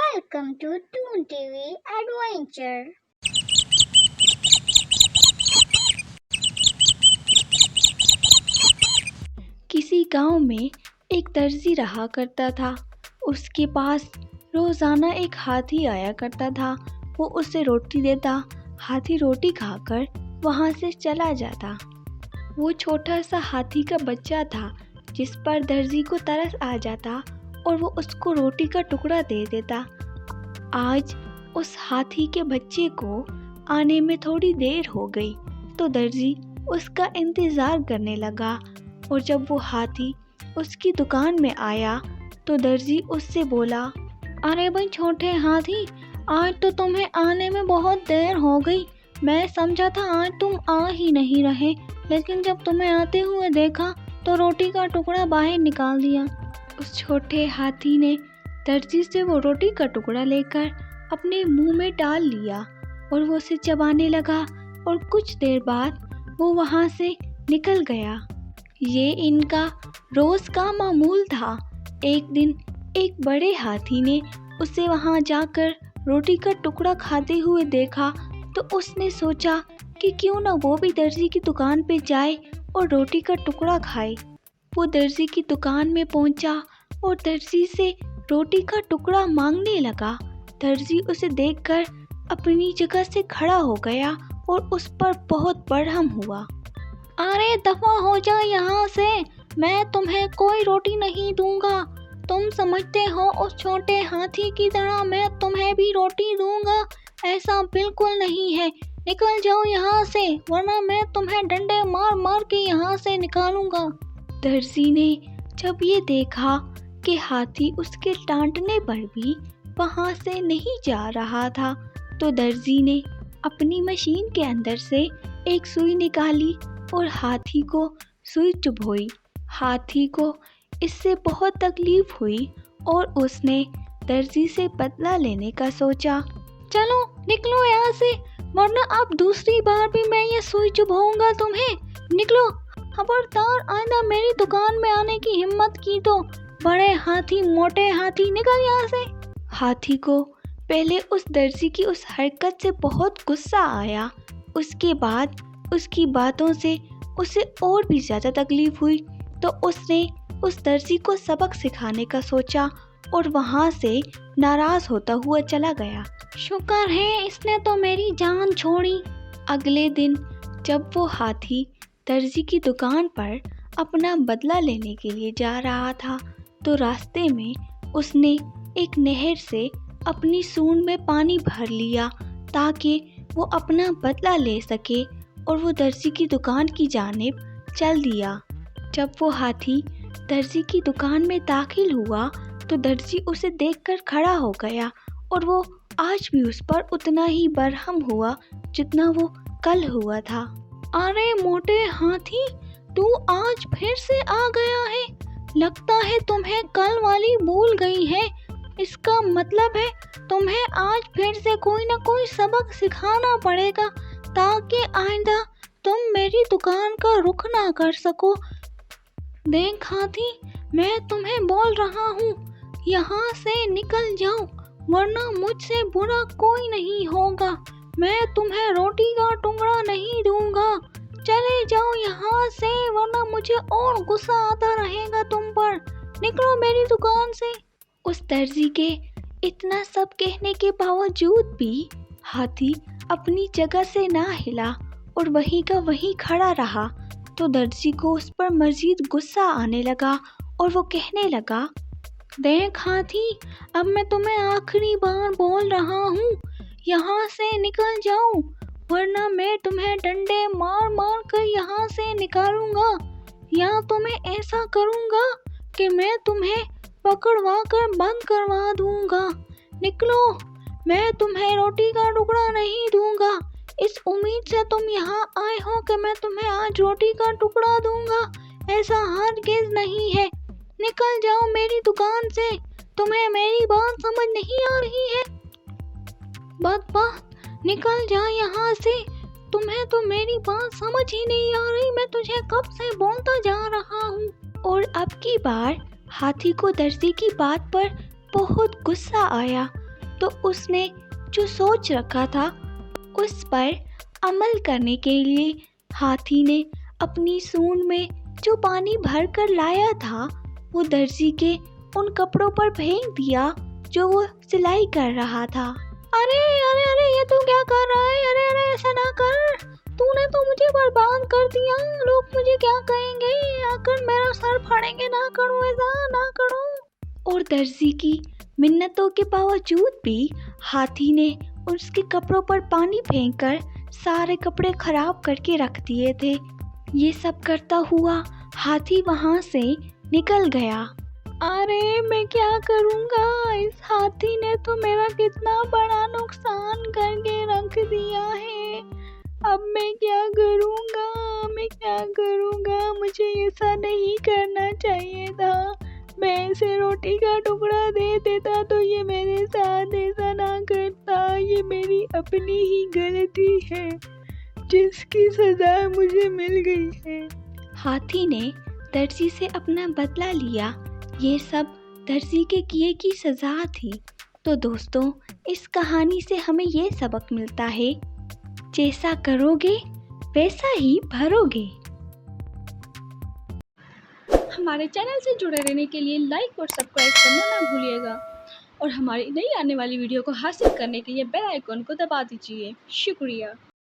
Welcome to Toon TV Adventure. किसी गांव में एक दर्जी रहा करता था। उसके पास रोजाना एक हाथी आया करता था। वो उसे रोटी देता। हाथी रोटी खाकर वहां से चला जाता। वो छोटा सा हाथी का बच्चा था जिस पर दर्जी को तरस आ जाता और वो उसको रोटी का टुकड़ा दे देता। आज उस हाथी के बच्चे को आने में थोड़ी देर हो गई तो दर्जी उसका इंतज़ार करने लगा और जब वो हाथी उसकी दुकान में आया तो दर्जी उससे बोला, अरे भाई छोटे हाथी, आज तो तुम्हें आने में बहुत देर हो गई। मैं समझा था आज तुम आ ही नहीं रहे, लेकिन जब तुम्हें आते हुए देखा तो रोटी का टुकड़ा बाहर निकाल दिया। उस छोटे हाथी ने दर्जी से वो रोटी का टुकड़ा लेकर अपने मुंह में डाल लिया और वो उसे चबाने लगा और कुछ देर बाद वो वहाँ से निकल गया। ये इनका रोज़ का मामूल था। एक दिन एक बड़े हाथी ने उसे वहाँ जाकर रोटी का टुकड़ा खाते हुए देखा तो उसने सोचा कि क्यों ना वो भी दर्जी की दुकान पे जाए और रोटी का टुकड़ा खाए। वो दर्जी की दुकान में पहुंचा और दर्जी से रोटी का टुकड़ा मांगने लगा। दर्जी उसे देखकर अपनी जगह से खड़ा हो गया और उस पर बहुत बरहम हुआ। अरे दफा हो जा यहाँ से, मैं तुम्हें कोई रोटी नहीं दूंगा। तुम समझते हो उस छोटे हाथी की तरह मैं तुम्हें भी रोटी दूंगा? ऐसा बिल्कुल नहीं है। निकल जाओ यहाँ से, वरना मैं तुम्हें डंडे मार मार के यहाँ से निकालूंगा। दर्जी ने जब ये देखा कि हाथी उसके डांटने पर भी वहाँ से नहीं जा रहा था तो दर्जी ने अपनी मशीन के अंदर से एक सुई निकाली और हाथी को सुई चुभोई। हाथी को इससे बहुत तकलीफ हुई और उसने दर्जी से बदला लेने का सोचा। चलो निकलो यहाँ से, वरना अब दूसरी बार भी मैं ये सुई चुभाऊंगा तुम्हें। निकलो, खबरदार आइंदा मेरी दुकान में आने की हिम्मत की तो बड़े हाथी, मोटे हाथी, निकल यहाँ से। हाथी को पहले उस दर्जी की उस हरकत से बहुत गुस्सा आया। उसके बाद उसकी बातों से उसे और भी ज़्यादा तकलीफ हुई तो उसने उस दर्जी को सबक सिखाने का सोचा और वहाँ से नाराज़ होता हुआ चला गया। शुक्र है इसने तो मेरी जान छोड़ी। अगले दिन जब वो हाथी दर्जी की दुकान पर अपना बदला लेने के लिए जा रहा था तो रास्ते में उसने एक नहर से अपनी सूंड में पानी भर लिया ताकि वो अपना बदला ले सके और वो दर्जी की दुकान की जानिब चल दिया। जब वो हाथी दर्जी की दुकान में दाखिल हुआ तो दर्जी उसे देखकर खड़ा हो गया और वो आज भी उस पर उतना ही बरहम हुआ जितना वो कल हुआ था। अरे मोटे हाथी, तू आज फिर से आ गया है। लगता है तुम्हें कल वाली भूल गई है। इसका मतलब है तुम्हें आज फिर से कोई ना कोई सबक सिखाना पड़ेगा ताकि आइंदा तुम मेरी दुकान का रुख ना कर सको। देख हाथी, मैं तुम्हें बोल रहा हूँ, यहाँ से निकल जाओ, वरना मुझसे बुरा कोई नहीं होगा। मैं तुम्हें रोटी का टुकड़ा नहीं दूंगा। चले जाओ यहाँ से, वरना मुझे और गुस्सा आता रहेगा तुम पर। निकलो मेरी दुकान से। उस दर्जी के इतना सब कहने के बावजूद भी हाथी अपनी जगह से ना हिला और वहीं का वहीं खड़ा रहा तो दर्जी को उस पर मजीद गुस्सा आने लगा और वो कहने लगा, देख हाथी, अब मैं तुम्हें आखिरी बार बोल रहा हूँ, यहाँ से निकल जाओ, वरना मैं तुम्हें डंडे मार मार कर यहाँ से निकालूंगा, या तो मैं ऐसा करूँगा कि मैं तुम्हें पकड़वा कर बंद करवा दूंगा। निकलो, मैं तुम्हें रोटी का टुकड़ा नहीं दूंगा। इस उम्मीद से तुम यहाँ आए हो कि मैं तुम्हें आज रोटी का टुकड़ा दूंगा, ऐसा हरगिज़ नहीं है। निकल जाओ मेरी दुकान से। तुम्हें मेरी बात समझ नहीं आ रही है? बदबख्त, निकल जा यहाँ से। तुम्हें तो मेरी बात समझ ही नहीं आ रही। मैं तुझे कब से बोलता जा रहा हूँ। और अब की बार हाथी को दर्जी की बात पर बहुत गुस्सा आया तो उसने जो सोच रखा था उस पर अमल करने के लिए हाथी ने अपनी सूंड में जो पानी भर कर लाया था वो दर्जी के उन कपड़ों पर फेंक दिया जो वो सिलाई कर रहा था। अरे अरे अरे, ये तू क्या कर रहा है? अरे अरे, ऐसा ना कर, तूने तो मुझे बर्बाद कर दिया, लोग मुझे क्या कहेंगे, आकर मेरा सर फाड़ेंगे, ना करो ऐसा, ना करो। और दर्जी की मिन्नतों के बावजूद भी हाथी ने उसके कपड़ों पर पानी फेंककर सारे कपड़े खराब करके रख दिए थे। ये सब करता हुआ हाथी वहाँ से निकल गया। अरे मैं क्या करूँगा, इस हाथी ने तो मेरा कितना बड़ा नुकसान करके रख दिया है। अब मैं क्या करूँगा, मुझे ऐसा नहीं करना चाहिए था। मैं इसे रोटी का टुकड़ा दे देता तो ये मेरे साथ ऐसा ना करता। ये मेरी अपनी ही गलती है जिसकी सजा मुझे मिल गई है। हाथी ने दर्जी से अपना बदला लिया। ये सब दर्जी के किए की सजा थी। तो दोस्तों, इस कहानी से हमें ये सबक मिलता है, जैसा करोगे वैसा ही भरोगे। हमारे चैनल से जुड़े रहने के लिए लाइक और सब्सक्राइब करना ना भूलिएगा और हमारी नई आने वाली वीडियो को हासिल करने के लिए बेल आइकन को दबा दीजिए। शुक्रिया।